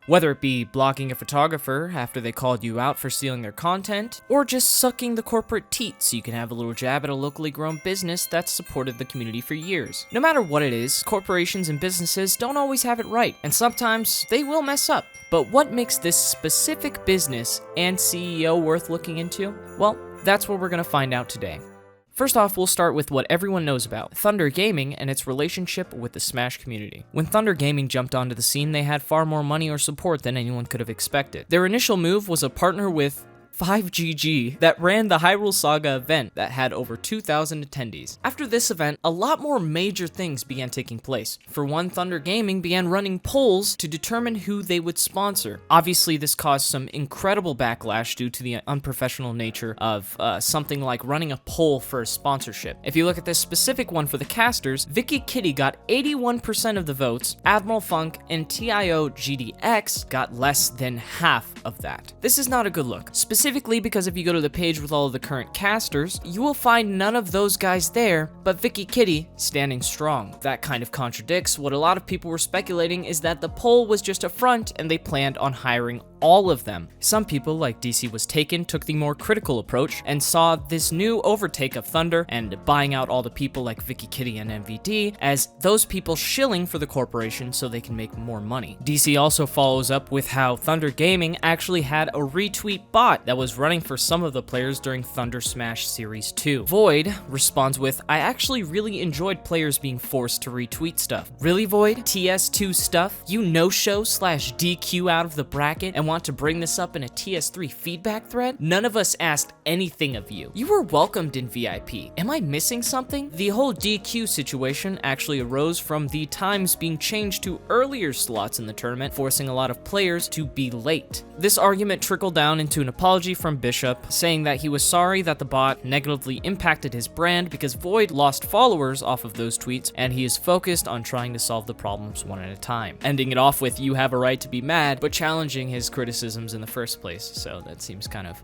Whether it be blocking a photographer after they called you out for stealing their content, or just sucking the corporate teat so you can have a little jab at a locally grown business that's supported the community for years. No matter what it is, corporations and businesses don't always have it right, and sometimes they will mess up. But what makes this specific business and CEO worth looking into? Well, that's what we're gonna find out today. First off, we'll start with what everyone knows about, Thunder Gaming and its relationship with the Smash community. When Thunder Gaming jumped onto the scene, they had far more money or support than anyone could have expected. Their initial move was a partner with 5GG that ran the Hyrule Saga event that had over 2,000 attendees. After this event, a lot more major things began taking place. For one, Thunder Gaming began running polls to determine who they would sponsor. Obviously, this caused some incredible backlash due to the unprofessional nature of something like running a poll for a sponsorship. If you look at this specific one for the casters, Vicky Kitty got 81% of the votes, Admiral Funk and TIO GDX got less than half of that. This is not a good look. Specifically because if you go to the page with all of the current casters, you will find none of those guys there, but Vicky Kitty standing strong. That kind of contradicts what a lot of people were speculating is that the poll was just a front and they planned on hiring all of them. Some people, like DC Was Taken, took the more critical approach and saw this new overtake of Thunder and buying out all the people like Vicky Kitty and MVD as those people shilling for the corporation so they can make more money. DC also follows up with how Thunder Gaming actually had a retweet bot that was running for some of the players during Thunder Smash Series 2. Void responds with, I actually really enjoyed players being forced to retweet stuff. Really, Void? TS2 stuff? You no-show/DQ out of the bracket and want to bring this up in a TS3 feedback thread? None of us asked anything of you. You were welcomed in VIP. Am I missing something? The whole DQ situation actually arose from the times being changed to earlier slots in the tournament, forcing a lot of players to be late. This argument trickled down into an apology from Bishop, saying that he was sorry that the bot negatively impacted his brand because Void lost followers off of those tweets, and he is focused on trying to solve the problems one at a time. Ending it off with, you have a right to be mad, but challenging his criticisms in the first place, so that seems kind of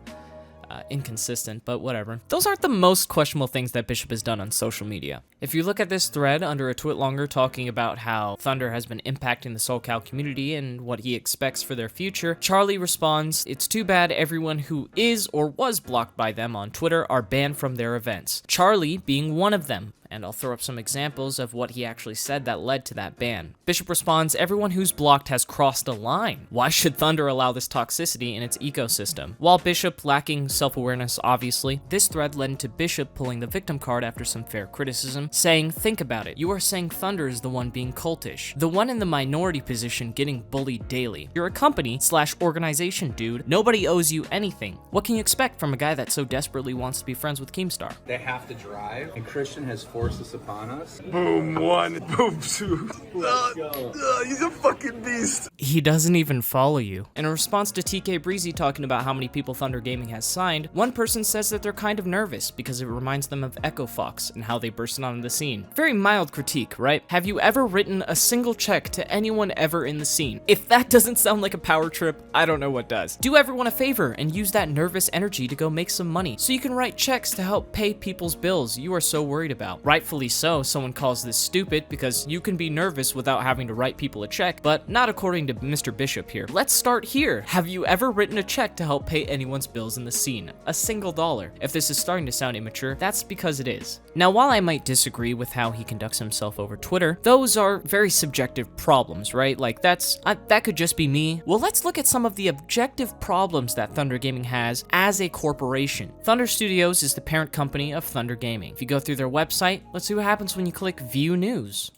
inconsistent, but whatever. Those aren't the most questionable things that Bishop has done on social media. If you look at this thread under a twit longer talking about how Thunder has been impacting the SoCal community and what he expects for their future, Charlie responds, it's too bad everyone who is or was blocked by them on Twitter are banned from their events. Charlie being one of them. And I'll throw up some examples of what he actually said that led to that ban. Bishop responds, everyone who's blocked has crossed a line. Why should Thunder allow this toxicity in its ecosystem? While Bishop lacking self-awareness, obviously, this thread led to Bishop pulling the victim card after some fair criticism, saying, think about it. You are saying Thunder is the one being cultish, the one in the minority position getting bullied daily. You're a company/organization, dude. Nobody owes you anything. What can you expect from a guy that so desperately wants to be friends with Keemstar? They have to drive, and Christian has forced this upon us. Boom one, boom two. Let's go. He's a fucking beast. He doesn't even follow you. In a response to TK Breezy talking about how many people Thunder Gaming has signed, one person says that they're kind of nervous because it reminds them of Echo Fox and how they bursted onto the scene. Very mild critique, right? Have you ever written a single check to anyone ever in the scene? If that doesn't sound like a power trip, I don't know what does. Do everyone a favor and use that nervous energy to go make some money so you can write checks to help pay people's bills you are so worried about. Rightfully so, someone calls this stupid because you can be nervous without having to write people a check, but not according to Mr. Bishop here. Let's start here. Have you ever written a check to help pay anyone's bills in the scene? A single dollar. If this is starting to sound immature, that's because it is. Now, while I might disagree with how he conducts himself over Twitter, those are very subjective problems, right? Like that could just be me. Well, let's look at some of the objective problems that Thunder Gaming has as a corporation. Thunder Studios is the parent company of Thunder Gaming. If you go through their website, let's see what happens when you click View News.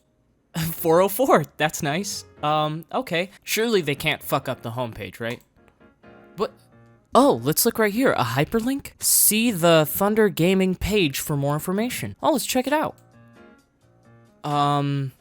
404, that's nice. Okay. Surely they can't fuck up the homepage, right? But, oh, let's look right here. A hyperlink? See the Thunder Gaming page for more information. Oh, let's check it out.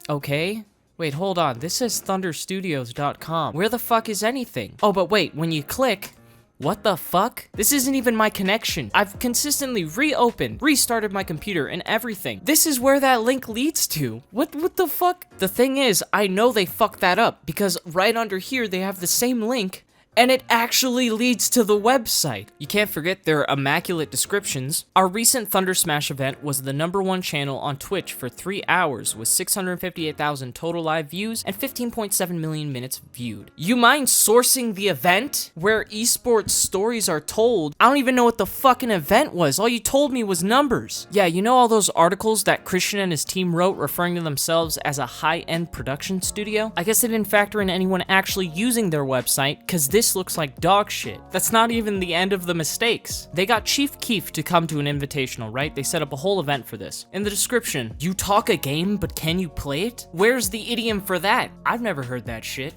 Okay. Wait, hold on. This says thunderstudios.com. Where the fuck is anything? Oh, but wait, when you click, what the fuck? This isn't even my connection. I've consistently restarted my computer and everything. This is where that link leads to. What the fuck? The thing is, I know they fucked that up because right under here they have the same link And it actually leads to the website. You can't forget their immaculate descriptions. Our recent Thunder Smash event was the #1 channel on Twitch for 3 hours with 658,000 total live views and 15.7 million minutes viewed. You mind sourcing the event where esports stories are told? I don't even know what the fucking event was. All you told me was numbers. Yeah, you know all those articles that Christian and his team wrote referring to themselves as a high-end production studio? I guess they didn't factor in anyone actually using their website, cause this looks like dog shit. That's not even the end of the mistakes. They got Chief Keef to come to an invitational, right? They set up a whole event for this. In the description, you talk a game, but can you play it? Where's the idiom for that? I've never heard that shit.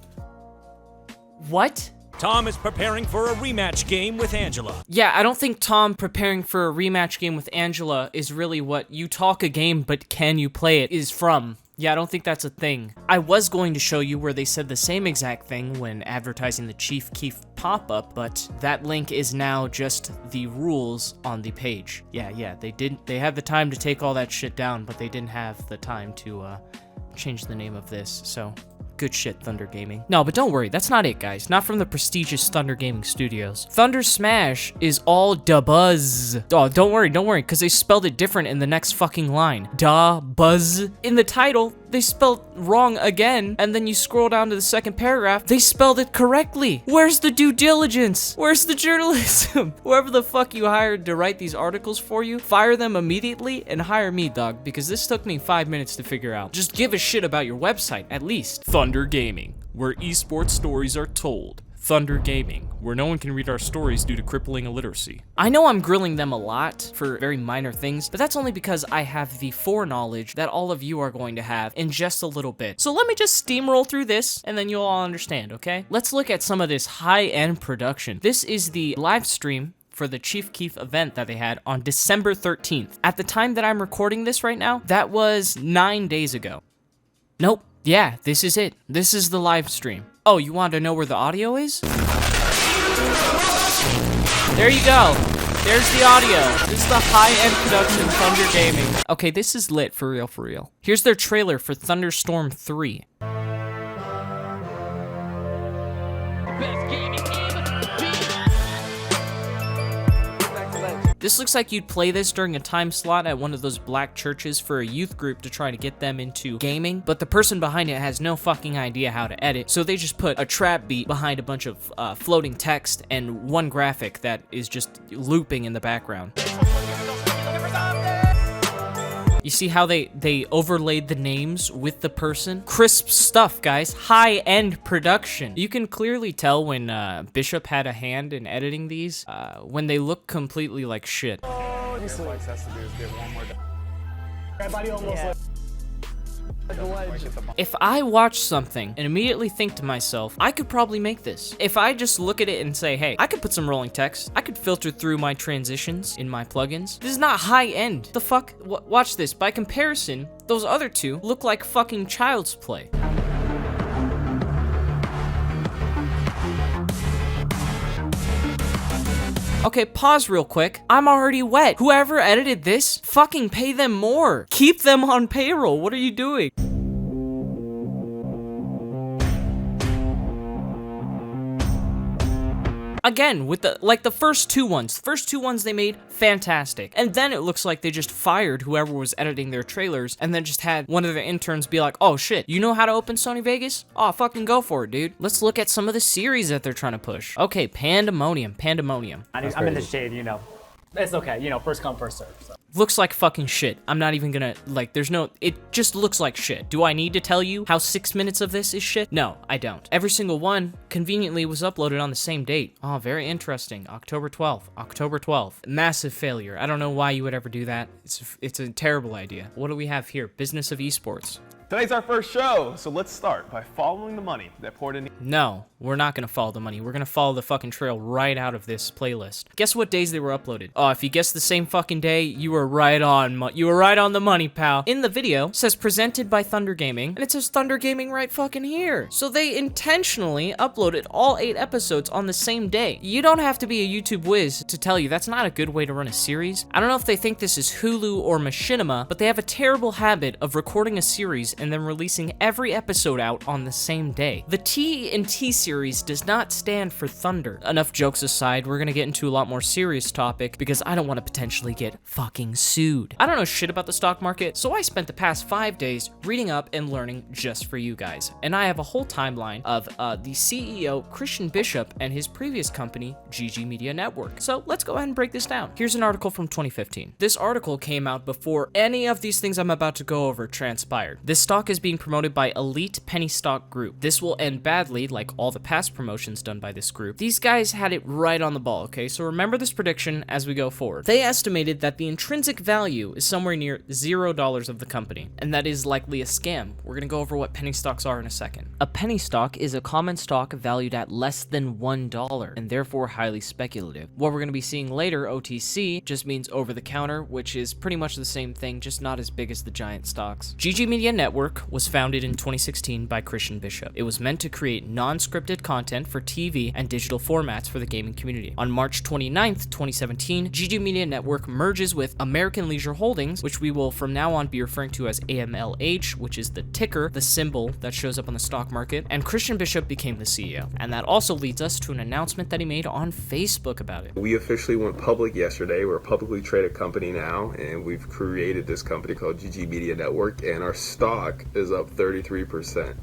What? Tom is preparing for a rematch game with Angela. Yeah, I don't think Tom preparing for a rematch game with Angela is really what you talk a game, but can you play it is from. Yeah, I don't think that's a thing. I was going to show you where they said the same exact thing when advertising the Chief Keef pop-up, but that link is now just the rules on the page. Yeah, they had the time to take all that shit down, but they didn't have the time to change the name of this, so good shit, Thunder Gaming. No, but don't worry, that's not it, guys. Not from the prestigious Thunder Gaming Studios. Thunder Smash is all da buzz. Oh, don't worry, because they spelled it different in the next fucking line. Da buzz. In the title, they spelled wrong again, and then you scroll down to the second paragraph, they spelled it correctly. Where's the due diligence? Where's the journalism? Whoever the fuck you hired to write these articles for you, fire them immediately and hire me, dog, because this took me 5 minutes to figure out. Just give a shit about your website, at least. Thunder Gaming, where esports stories are told. Thunder Gaming, where no one can read our stories due to crippling illiteracy. I know I'm grilling them a lot for very minor things, but that's only because I have the foreknowledge that all of you are going to have in just a little bit. So let me just steamroll through this, and then you'll all understand, okay? Let's look at some of this high-end production. This is the live stream for the Chief Keef event that they had on December 13th. At the time that I'm recording this right now, that was 9 days ago. Nope. Yeah, this is it. This is the live stream. Oh, you want to know where the audio is? There you go. There's the audio. This is the high-end production Thunder Gaming. Okay, this is lit, for real, for real. Here's their trailer for Thunderstorm 3. This looks like you'd play this during a time slot at one of those black churches for a youth group to try to get them into gaming, but the person behind it has no fucking idea how to edit, so they just put a trap beat behind a bunch of floating text and one graphic that is just looping in the background. You see how they overlaid the names with the person? Crisp stuff, guys. High-end production. You can clearly tell when Bishop had a hand in editing these, when they look completely like shit. If I watch something and immediately think to myself, I could probably make this. If I just look at it and say, hey, I could put some rolling text, I could filter through my transitions in my plugins. This is not high end. The fuck? Watch this. By comparison, those other two look like fucking child's play. Okay, pause real quick. I'm already wet. Whoever edited this, fucking pay them more. Keep them on payroll. What are you doing? Again, with the first two ones. The first two ones they made, fantastic. And then it looks like they just fired whoever was editing their trailers and then just had one of their interns be like, oh shit, you know how to open Sony Vegas? Oh, fucking go for it, dude. Let's look at some of the series that they're trying to push. Okay, Pandemonium. I'm in the shade, you know. It's okay, you know, first come, first serve. So. Looks like fucking shit. I'm not even gonna, like, it just looks like shit. Do I need to tell you how 6 minutes of this is shit? No, I don't. Every single one, conveniently, was uploaded on the same date. Oh, very interesting. October 12th. Massive failure. I don't know why you would ever do that. It's a terrible idea. What do we have here? Business of esports. Today's our first show, so let's start by following the money that poured in. No, we're not gonna follow the money. We're gonna follow the fucking trail right out of this playlist. Guess what days they were uploaded? Oh, if you guessed the same fucking day, you were right on. You were right on the money, pal. In the video, it says presented by Thunder Gaming, and it says Thunder Gaming right fucking here. So they intentionally uploaded all 8 episodes on the same day. You don't have to be a YouTube whiz to tell you that's not a good way to run a series. I don't know if they think this is Hulu or Machinima, but they have a terrible habit of recording a series series and then releasing every episode out on the same day. The T in T series does not stand for Thunder. Enough jokes aside, we're gonna get into a lot more serious topic because I don't want to potentially get fucking sued. I don't know shit about the stock market, so I spent the past 5 days reading up and learning just for you guys. And I have a whole timeline of the CEO, Christian Bishop, and his previous company, GG Media Network. So let's go ahead and break this down. Here's an article from 2015. This article came out before any of these things I'm about to go over transpired. This stock is being promoted by Elite Penny Stock Group. This will end badly, like all the past promotions done by this group. These guys had it right on the ball, okay? So remember this prediction as we go forward. They estimated that the intrinsic value is somewhere near $0 of the company, and that is likely a scam. We're gonna go over what penny stocks are in a second. A penny stock is a common stock valued at less than $1, and therefore highly speculative. What we're gonna be seeing later, OTC, just means over the counter, which is pretty much the same thing, just not as big as the giant stocks. GG Media Network was founded in 2016 by Christian Bishop. It was meant to create non-scripted content for TV and digital formats for the gaming community. On March 29th, 2017, GG Media Network merges with American Leisure Holdings, which we will from now on be referring to as AMLH, which is the ticker, the symbol that shows up on the stock market, and Christian Bishop became the CEO. And that also leads us to an announcement that he made on Facebook about it. We officially went public yesterday. We're a publicly traded company now, and we've created this company called GG Media Network, and our stock is up 33%.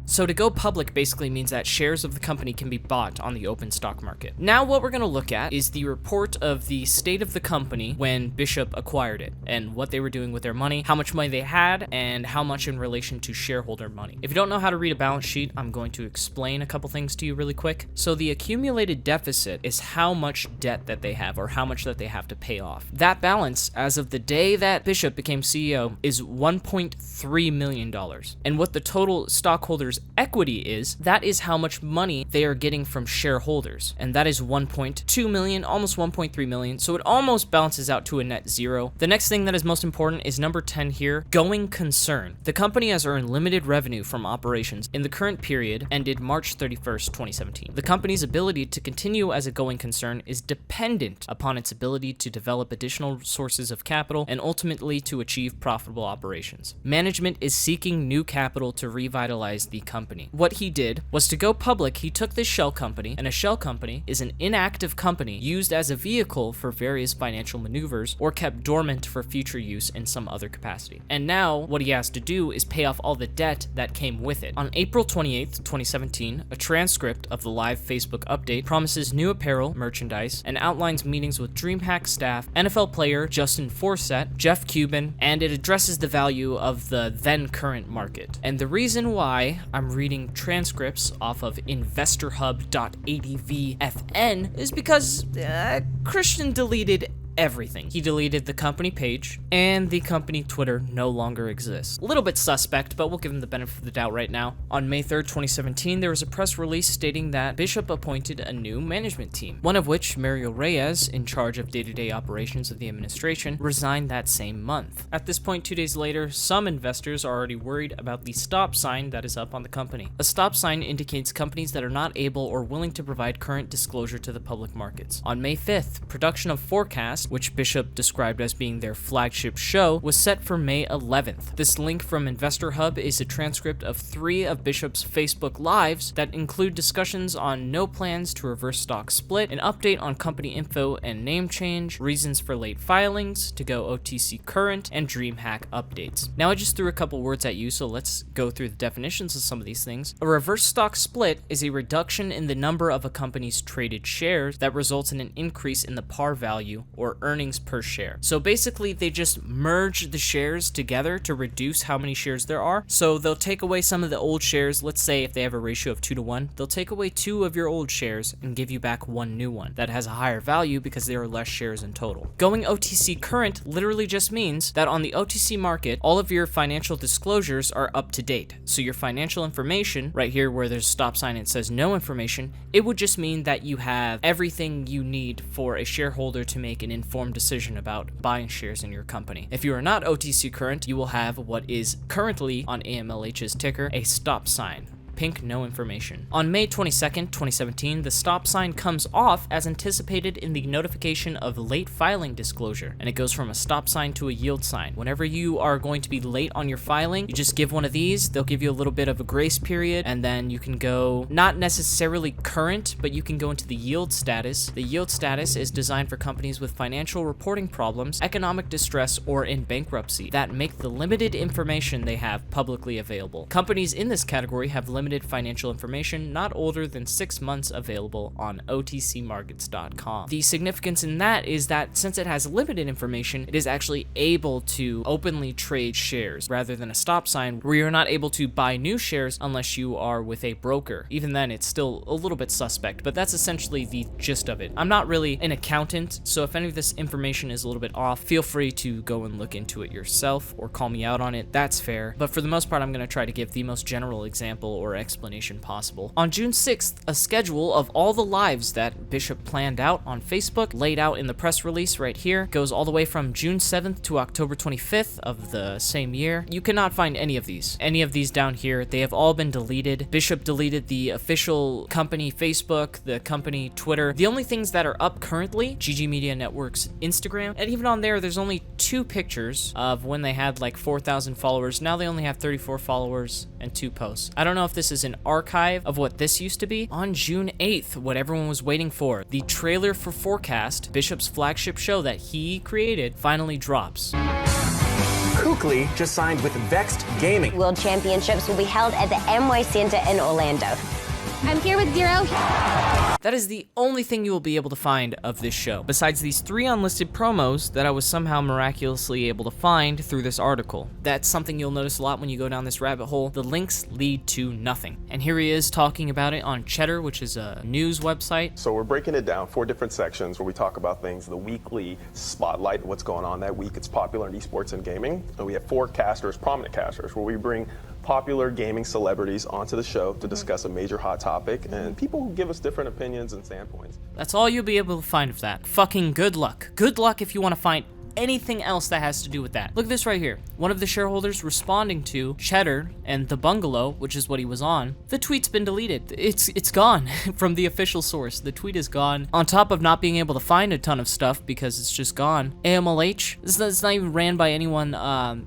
So to go public basically means that shares of the company can be bought on the open stock market. Now what we're going to look at is the report of the state of the company when Bishop acquired it, and what they were doing with their money, how much money they had, and how much in relation to shareholder money. If you don't know how to read a balance sheet, I'm going to explain a couple things to you really quick. So the accumulated deficit is how much debt that they have, or how much that they have to pay off. That balance, as of the day that Bishop became CEO, is $1.3 million. And what the total stockholders' equity is, that is how much money they are getting from shareholders, and that is 1.2 million, almost 1.3 million, so it almost balances out to a net zero. The next thing that is most important is number 10 here, going concern. The company has earned limited revenue from operations in the current period ended March 31st, 2017. The company's ability to continue as a going concern is dependent upon its ability to develop additional sources of capital and ultimately to achieve profitable operations. Management is seeking new capital to revitalize the company. What he did was to go public, he took this shell company, and a shell company is an inactive company used as a vehicle for various financial maneuvers or kept dormant for future use in some other capacity. And now what he has to do is pay off all the debt that came with it. On April 28th, 2017, a transcript of the live Facebook update promises new apparel, merchandise, and outlines meetings with DreamHack staff, NFL player Justin Forsett, Jeff Cuban, and it addresses the value of the then current market. And the reason why I'm reading transcripts off of investorhub.advfn is because Christian deleted everything. He deleted the company page, and the company Twitter no longer exists. A little bit suspect, but we'll give him the benefit of the doubt right now. On May 3rd, 2017, there was a press release stating that Bishop appointed a new management team, one of which, Mario Reyes, in charge of day-to-day operations of the administration, resigned that same month. At this point, 2 days later, some investors are already worried about the stop sign that is up on the company. A stop sign indicates companies that are not able or willing to provide current disclosure to the public markets. On May 5th, production of Forecast, which Bishop described as being their flagship show, was set for May 11th. This link from Investor Hub is a transcript of 3 of Bishop's Facebook Lives that include discussions on no plans to reverse stock split, an update on company info and name change, reasons for late filings, to go OTC current, and DreamHack updates. Now I just threw a couple words at you, so let's go through the definitions of some of these things. A reverse stock split is a reduction in the number of a company's traded shares that results in an increase in the par value or earnings per share. So basically they just merge the shares together to reduce how many shares there are. So they'll take away some of the old shares. Let's say if they have a ratio of 2 to 1, they'll take away 2 of your old shares and give you back 1 new one that has a higher value because there are less shares in total. Going OTC current literally just means that on the OTC market, all of your financial disclosures are up to date. So your financial information, right here where there's a stop sign and it says no information, it would just mean that you have everything you need for a shareholder to make an informed decision about buying shares in your company. If you are not OTC current, you will have what is currently on AMLH's ticker a stop sign. pink no information. On May 22nd, 2017, the stop sign comes off as anticipated in the notification of late filing disclosure, and it goes from a stop sign to a yield sign. Whenever you are going to be late on your filing, you just give one of these. They'll give you a little bit of a grace period, and then you can go, not necessarily current, but you can go into the yield status. The yield status is designed for companies with financial reporting problems, economic distress, or in bankruptcy that make the limited information they have publicly available. Companies in this category have limited financial information not older than 6 months available on otcmarkets.com. The significance in that is that since it has limited information, it is actually able to openly trade shares rather than a stop sign where you're not able to buy new shares unless you are with a broker. Even then, it's still a little bit suspect, but that's essentially the gist of it. I'm not really an accountant, so if any of this information is a little bit off, feel free to go and look into it yourself or call me out on it. That's fair. But for the most part, I'm going to try to give the most general example or explanation possible. On June 6th, a schedule of all the lives that Bishop planned out on Facebook, laid out in the press release right here, goes all the way from June 7th to October 25th of the same year. You cannot find any of these. Any of these down here, they have all been deleted. Bishop deleted the official company Facebook, the company Twitter. The only things that are up currently, GG Media Network's Instagram, and even on there's only 2 pictures of when they had like 4,000 followers. Now they only have 34 followers and 2 posts. I don't know if this is an archive of what this used to be. On June 8th, what everyone was waiting for, the trailer for Forecast, Bishop's flagship show that he created, finally drops. Kukli just signed with Vexed Gaming. World Championships will be held at the MY Center in Orlando. I'm here with Zero. That is the only thing you will be able to find of this show, besides these 3 unlisted promos that I was somehow miraculously able to find through this article. That's something you'll notice a lot when you go down this rabbit hole. The links lead to nothing. And here he is talking about it on Cheddar, which is a news website. So we're breaking it down 4 different sections where we talk about things, the weekly spotlight, what's going on that week. It's popular in esports and gaming. And we have 4 casters, prominent casters, where we bring popular gaming celebrities onto the show to discuss a major hot topic, and people who give us different opinions and standpoints. That's all you'll be able to find of that. Fucking good luck. Good luck if you want to find anything else that has to do with that. Look at this right here. One of the shareholders responding to Cheddar and The Bungalow, which is what he was on, the tweet's been deleted. It's gone from the official source. The tweet is gone. On top of not being able to find a ton of stuff because it's just gone. AMLH, this is not even ran by anyone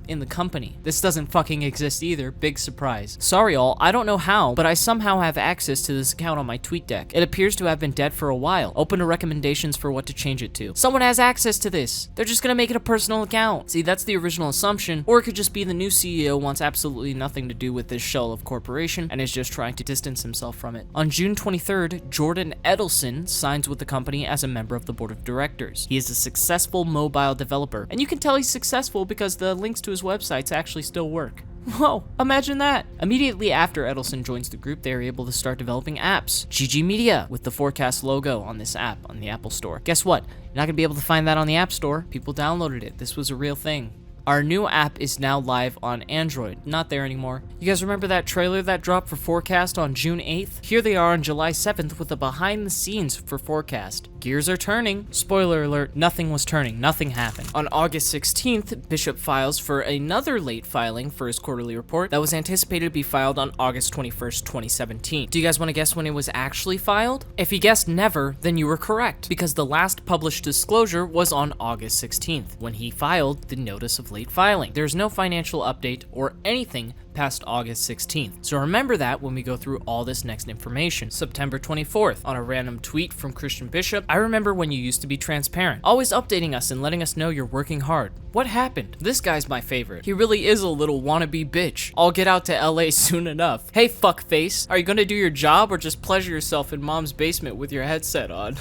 in the company. This doesn't fucking exist either. Big surprise. Sorry all, I don't know how, but I somehow have access to this account on my TweetDeck. It appears to have been dead for a while. Open to recommendations for what to change it to. Someone has access to this. They're just gonna make it a personal account. See, that's the original assumption, or it could just be the new CEO wants absolutely nothing to do with this shell of corporation and is just trying to distance himself from it. On June 23rd, Jordan Edelson signs with the company as a member of the board of directors. He is a successful mobile developer, and you can tell he's successful because the links to his websites actually still work. Whoa, imagine that. Immediately after Edelson joins the group, they are able to start developing apps. GG Media with the Forecast logo on this app on the Apple Store. Guess what? You're not gonna be able to find that on the App Store. People downloaded it. This was a real thing. Our new app is now live on Android. Not there anymore. You guys remember that trailer that dropped for Forecast on June 8th? Here they are on July 7th with a behind the scenes for Forecast. Gears are turning. Spoiler alert, nothing was turning. Nothing happened. On August 16th, Bishop files for another late filing for his quarterly report that was anticipated to be filed on August 21st, 2017. Do you guys want to guess when it was actually filed? If you guessed never, then you were correct, because the last published disclosure was on August 16th, when he filed the notice of late filing. There's no financial update or anything past August 16th. So remember that when we go through all this next information. September 24th, on a random tweet from Christian Bishop, I remember when you used to be transparent, always updating us and letting us know you're working hard. What happened? This guy's my favorite. He really is a little wannabe bitch. I'll get out to LA soon enough. Hey fuckface, are you gonna do your job or just pleasure yourself in mom's basement with your headset on?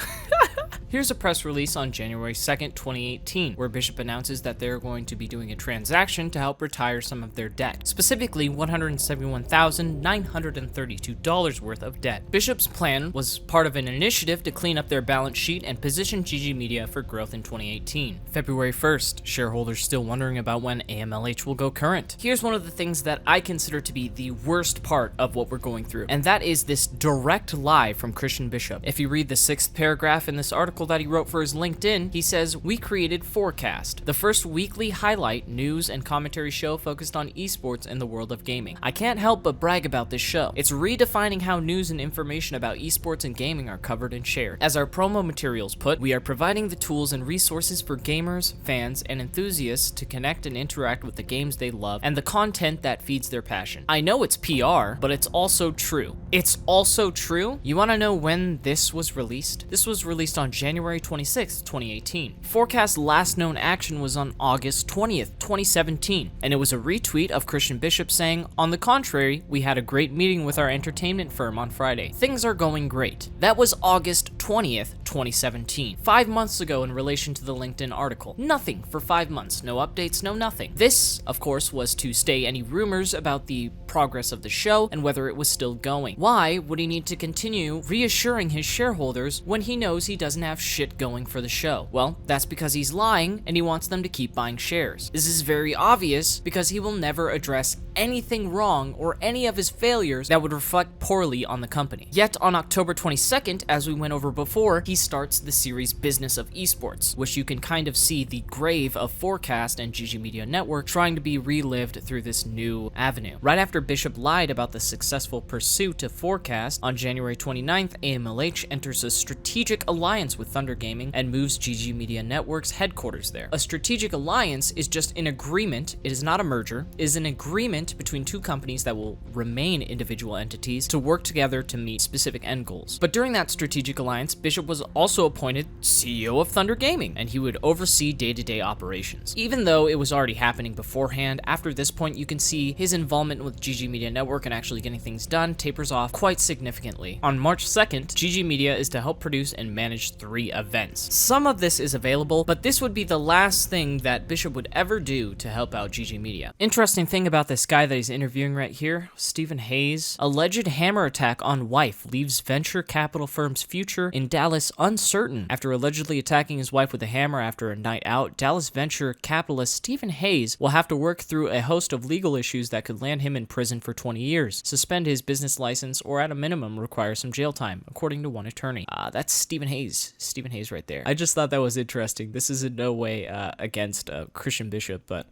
Here's a press release on January 2nd, 2018, where Bishop announces that they're going to be doing a transaction to help retire some of their debt, specifically $171,932 worth of debt. Bishop's plan was part of an initiative to clean up their balance sheet and position GG Media for growth in 2018. February 1st, shareholders still wondering about when AMLH will go current. Here's one of the things that I consider to be the worst part of what we're going through, and that is this direct lie from Christian Bishop. If you read the 6th paragraph in this article, article that he wrote for his LinkedIn, he says, "We created Forecast, the first weekly highlight, news, and commentary show focused on esports and the world of gaming. I can't help but brag about this show. It's redefining how news and information about esports and gaming are covered and shared. As our promo materials put, we are providing the tools and resources for gamers, fans, and enthusiasts to connect and interact with the games they love and the content that feeds their passion. I know it's PR, but it's also true." It's also true? You want to know when this was released? This was released on January 26th, 2018. Forecast's last known action was on August 20th, 2017, and it was a retweet of Christian Bishop saying, "On the contrary, we had a great meeting with our entertainment firm on Friday. Things are going great." That was August 20th, 2017. 5 months ago in relation to the LinkedIn article. Nothing for 5 months. No updates, no nothing. This, of course, was to stay any rumors about the progress of the show and whether it was still going. Why would he need to continue reassuring his shareholders when he knows he doesn't have shit going for the show? Well, that's because he's lying and he wants them to keep buying shares. This is very obvious because he will never address anything wrong or any of his failures that would reflect poorly on the company. Yet on October 22nd, as we went over before, he starts the series Business of Esports, which you can kind of see the grave of Forecast and GG Media Network trying to be relived through this new avenue. Right after Bishop lied about the successful pursuit of Forecast, on January 29th, AMLH enters a strategic alliance with Thunder Gaming and moves GG Media Network's headquarters there. A strategic alliance is just an agreement, it is not a merger, it is an agreement between two companies that will remain individual entities to work together to meet specific end goals. But during that strategic alliance, Bishop was also appointed CEO of Thunder Gaming, and he would oversee day-to-day operations. Even though it was already happening beforehand, after this point you can see his involvement with GG Media Network and actually getting things done tapers off quite significantly. On March 2nd, GG Media is to help produce and manage 3 events. Some of this is available, but this would be the last thing that Bishop would ever do to help out GG Media. Interesting thing about this guy that he's interviewing right here, Stephen Hayes. Alleged hammer attack on wife leaves venture capital firm's future in Dallas uncertain. After allegedly attacking his wife with a hammer after a night out, Dallas venture capitalist Stephen Hayes will have to work through a host of legal issues that could land him in prison for 20 years, suspend his business license, or at a minimum require some jail time, according to one attorney. That's Stephen Hayes. Stephen Hayes right there. I just thought that was interesting. This is in no way against Christian Bishop, but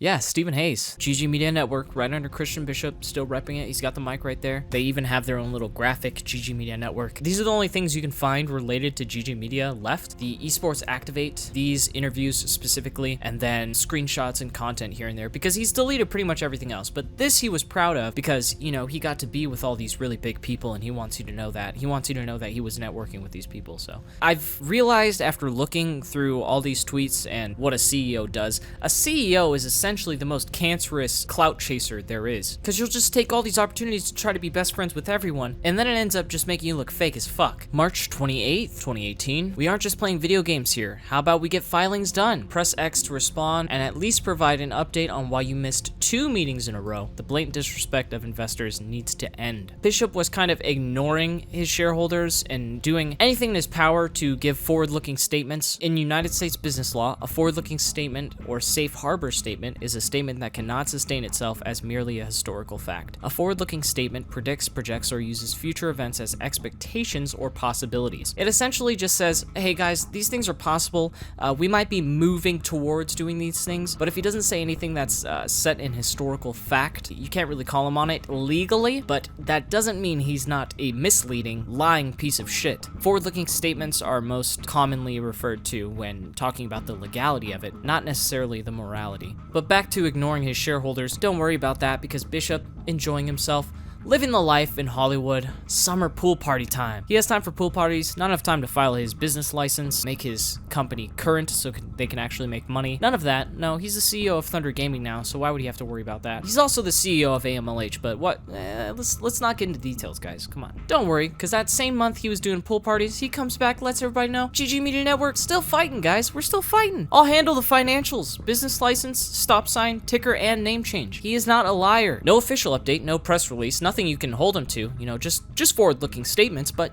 yeah, Stephen Hayes, GG Media Network, right under Christian Bishop, still repping it. He's got the mic right there. They even have their own little graphic, GG Media Network. These are the only things you can find related to GG Media left. The Esports Activate, these interviews specifically, and then screenshots and content here and there, because he's deleted pretty much everything else. But this he was proud of because, you know, he got to be with all these really big people, and he wants you to know that. He wants you to know that he was networking with these people. So I've realized after looking through all these tweets and what a CEO does, a CEO is essentially the most cancerous clout chaser there is, because you'll just take all these opportunities to try to be best friends with everyone, and then it ends up just making you look fake as fuck. March 28th, 2018, we aren't just playing video games here. How about we get filings done? Press X to respond and at least provide an update on why you missed 2 meetings in a row. The blatant disrespect of investors needs to end. Bishop was kind of ignoring his shareholders and doing anything in his power to give forward-looking statements. In United States business law, a forward-looking statement or safe harbor statement is a statement that cannot sustain itself as merely a historical fact. A forward-looking statement predicts, projects, or uses future events as expectations or possibilities. It essentially just says, hey guys, these things are possible. We might be moving towards doing these things, but if he doesn't say anything that's set in historical fact, you can't really call him on it legally, but that doesn't mean he's not a misleading, lying piece of shit. Forward-looking statements are most commonly referred to when talking about the legality of it, not necessarily the morality. But back to ignoring his shareholders, don't worry about that because Bishop, enjoying himself, living the life in Hollywood, summer pool party time. He has time for pool parties, not enough time to file his business license, make his company current so they can actually make money. None of that. No, he's the CEO of Thunder Gaming now, so why would he have to worry about that? He's also the CEO of AMLH, but what? Let's not get into details, guys. Come on. Don't worry, because that same month he was doing pool parties, he comes back, lets everybody know, GG Media Network, still fighting, guys. We're still fighting. I'll handle the financials, business license, stop sign, ticker, and name change. He is not a liar. No official update, no press release, nothing you can hold him to, just forward-looking statements, but,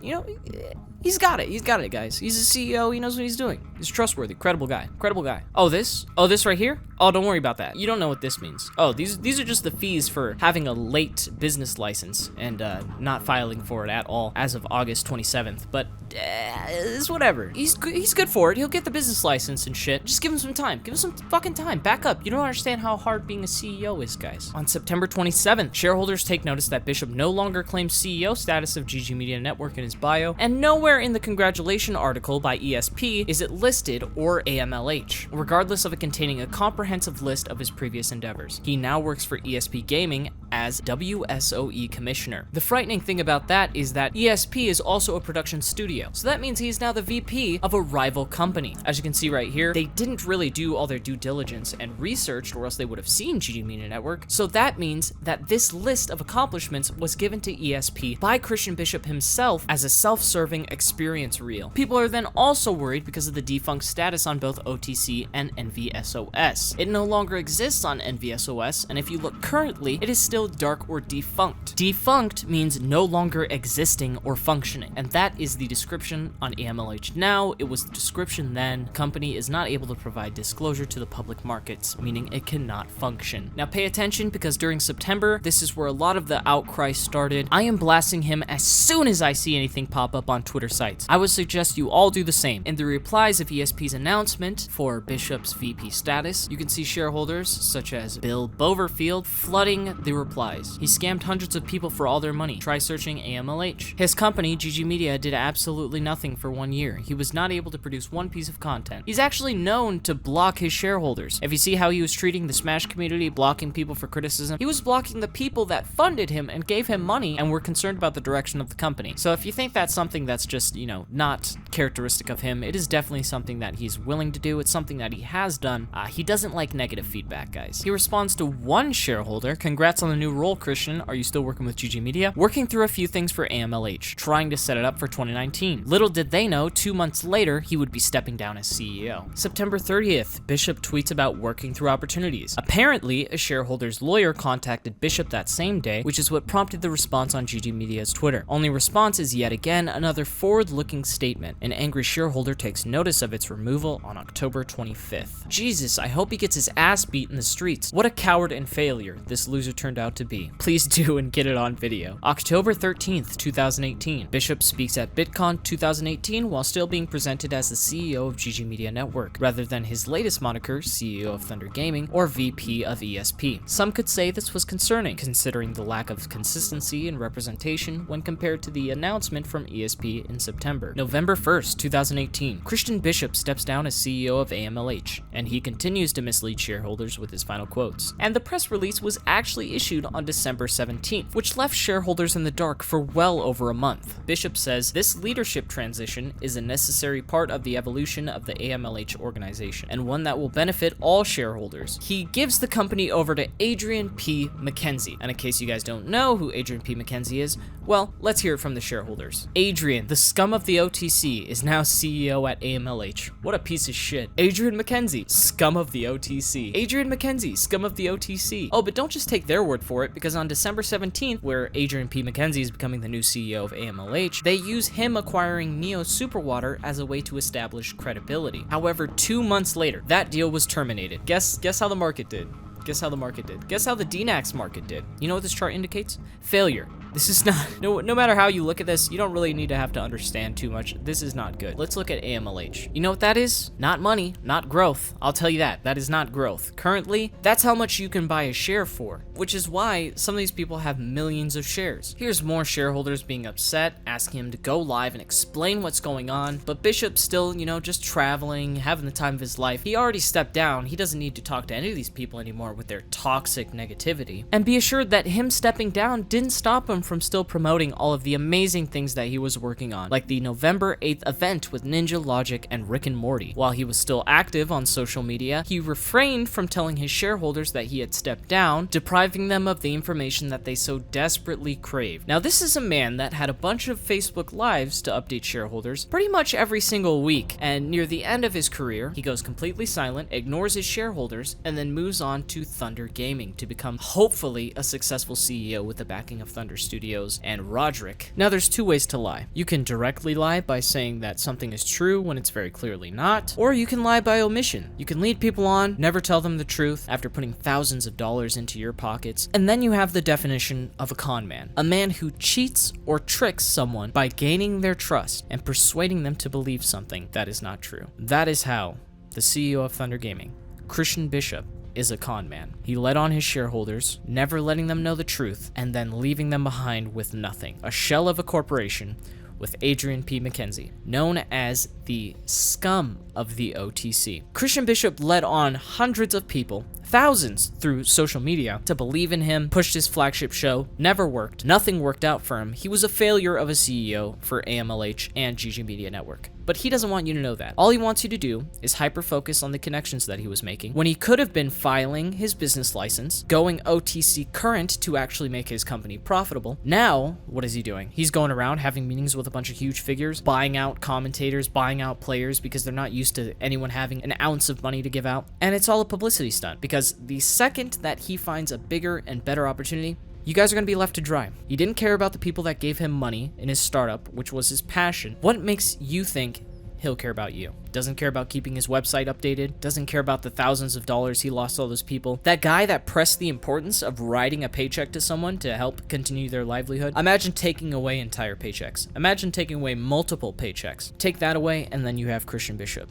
he's got it. He's got it, guys. He's a CEO. He knows what he's doing. He's trustworthy. Credible guy. Credible guy. Oh, this right here? Oh, don't worry about that. You don't know what this means. Oh, these are just the fees for having a late business license and not filing for it at all as of August 27th. But it's whatever. He's good for it. He'll get the business license and shit. Just give him some time. Give him some fucking time. Back up. You don't understand how hard being a CEO is, guys. On September 27th, shareholders take notice that Bishop no longer claims CEO status of GG Media Network in his bio, and nowhere in the congratulation article by ESP is it listed or AMLH, regardless of it containing a comprehensive list of his previous endeavors. He now works for ESP Gaming as WSOE Commissioner. The frightening thing about that is that ESP is also a production studio, so that means he's now the VP of a rival company. As you can see right here, they didn't really do all their due diligence and research, or else they would have seen GG Media Network, so that means that this list of accomplishments was given to ESP by Christian Bishop himself as a self-serving experience reel. People are then also worried because of the defunct status on both OTC and NVSOS. It no longer exists on NVSOS, and if you look currently, it is still dark or defunct. Defunct means no longer existing or functioning, and that is the description on AMLH now. It was the description then. Company is not able to provide disclosure to the public markets, meaning it cannot function. Now pay attention, because during September, this is where a lot of the outcry started. I am blasting him as soon as I see anything pop up on Twitter sites. I would suggest you all do the same. In the replies of ESP's announcement for Bishop's VP status, you can see shareholders such as Bill Boverfield flooding the replies. He scammed hundreds of people for all their money. Try searching AMLH. His company, GG Media, did absolutely nothing for 1 year. He was not able to produce one piece of content. He's actually known to block his shareholders. If you see how he was treating the Smash community, blocking people for criticism, he was blocking the people that funded him and gave him money and were concerned about the direction of the company. So if you think that's something that's just, not characteristic of him, it is definitely something that he's willing to do. It's something that he has done. He doesn't like negative feedback, guys. He responds to one shareholder: "Congrats on the new role, Christian. Are you still working with GG Media?" Working through a few things for AMLH, trying to set it up for 2019. Little did they know, 2 months later, he would be stepping down as CEO. September 30th, Bishop tweets about working through opportunities. Apparently, a shareholder's lawyer contacted Bishop that same day, which is what prompted the response on GG Media's Twitter. Only response is yet again another forward-looking statement. An angry shareholder takes notice of its removal on October 25th. Jesus, I hope he gets his ass beat in the streets. What a coward and failure this loser turned out to be. Please do and get it on video. October 13th, 2018. Bishop speaks at BitCon 2018 while still being presented as the CEO of GG Media Network, rather than his latest moniker, CEO of Thunder Gaming, or VP of ESP. Some could say this was concerning, considering the lack of consistency and representation when compared to the announcement from ESP in September. November 1st, 2018. Christian Bishop steps down as CEO of AMLH, and he continues to mislead shareholders with his final quotes. And the press release was actually issued on December 17th, which left shareholders in the dark for well over a month. Bishop says this leadership transition is a necessary part of the evolution of the AMLH organization, and one that will benefit all shareholders. He gives the company over to Adrian P. McKenzie. And in case you guys don't know who Adrian P. McKenzie is, well, let's hear it from the shareholders. Adrian, the scum of the OTC, is now CEO at AMLH. What a piece of shit. Adrian McKenzie, scum of the OTC. Adrian McKenzie, scum of the OTC. Oh, but don't just take their word for it, because on December 17th, where Adrian P. McKenzie is becoming the new CEO of AMLH, they use him acquiring Neo Superwater as a way to establish credibility. However, 2 months later, that deal was terminated. Guess how the market did. Guess how the market did. Guess how the DNAX market did. You know what this chart indicates? Failure. This is not, no matter how you look at this, you don't really need to have to understand too much. This is not good. Let's look at AMLH. You know what that is? Not money, not growth. I'll tell you that. That is not growth. Currently, that's how much you can buy a share for, which is why some of these people have millions of shares. Here's more shareholders being upset, asking him to go live and explain what's going on, but Bishop's still, just traveling, having the time of his life. He already stepped down. He doesn't need to talk to any of these people anymore with their toxic negativity. And be assured that him stepping down didn't stop him from still promoting all of the amazing things that he was working on, like the November 8th event with Ninja, Logic, and Rick and Morty. While he was still active on social media, he refrained from telling his shareholders that he had stepped down, depriving them of the information that they so desperately craved. Now, this is a man that had a bunch of Facebook Lives to update shareholders pretty much every single week, and near the end of his career, he goes completely silent, ignores his shareholders, and then moves on to Thunder Gaming to become hopefully a successful CEO with the backing of Thunder Studios and Roderick. Now, there's two ways to lie. You can directly lie by saying that something is true when it's very clearly not, or you can lie by omission. You can lead people on, never tell them the truth after putting thousands of dollars into your pockets, and then you have the definition of a con man, a man who cheats or tricks someone by gaining their trust and persuading them to believe something that is not true. That is how the CEO of Thunder Gaming, Christian Bishop, is a con man. He led on his shareholders, never letting them know the truth, and then leaving them behind with nothing. A shell of a corporation with Adrian P. McKenzie, known as the scum of the OTC. Christian Bishop led on hundreds of people, thousands through social media, to believe in him, pushed his flagship show, never worked, nothing worked out for him. He was a failure of a CEO for AMLH and GG Media Network. But he doesn't want you to know that. All he wants you to do is hyper-focus on the connections that he was making, when he could have been filing his business license, going OTC current to actually make his company profitable. Now, what is he doing? He's going around having meetings with a bunch of huge figures, buying out commentators, buying out players because they're not used to anyone having an ounce of money to give out. And it's all a publicity stunt, because the second that he finds a bigger and better opportunity, you guys are going to be left to dry. He didn't care about the people that gave him money in his startup, which was his passion. What makes you think he'll care about you? Doesn't care about keeping his website updated, doesn't care about the thousands of dollars he lost to all those people. That guy that pressed the importance of writing a paycheck to someone to help continue their livelihood. Imagine taking away entire paychecks. Imagine taking away multiple paychecks. Take that away, and then you have Christian Bishop,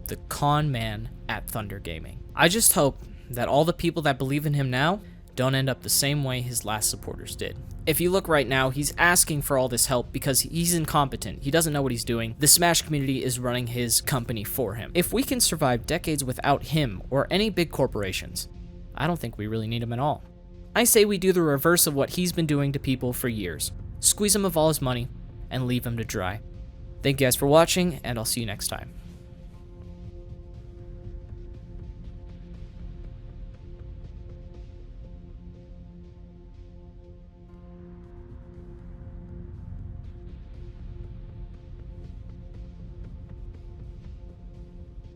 the con man at Thunder Gaming. I just hope that all the people that believe in him now don't end up the same way his last supporters did. If you look right now, he's asking for all this help because he's incompetent. He doesn't know what he's doing. The Smash community is running his company for him. If we can survive decades without him or any big corporations, I don't think we really need him at all. I say we do the reverse of what he's been doing to people for years. Squeeze him of all his money and leave him to dry. Thank you guys for watching, and I'll see you next time.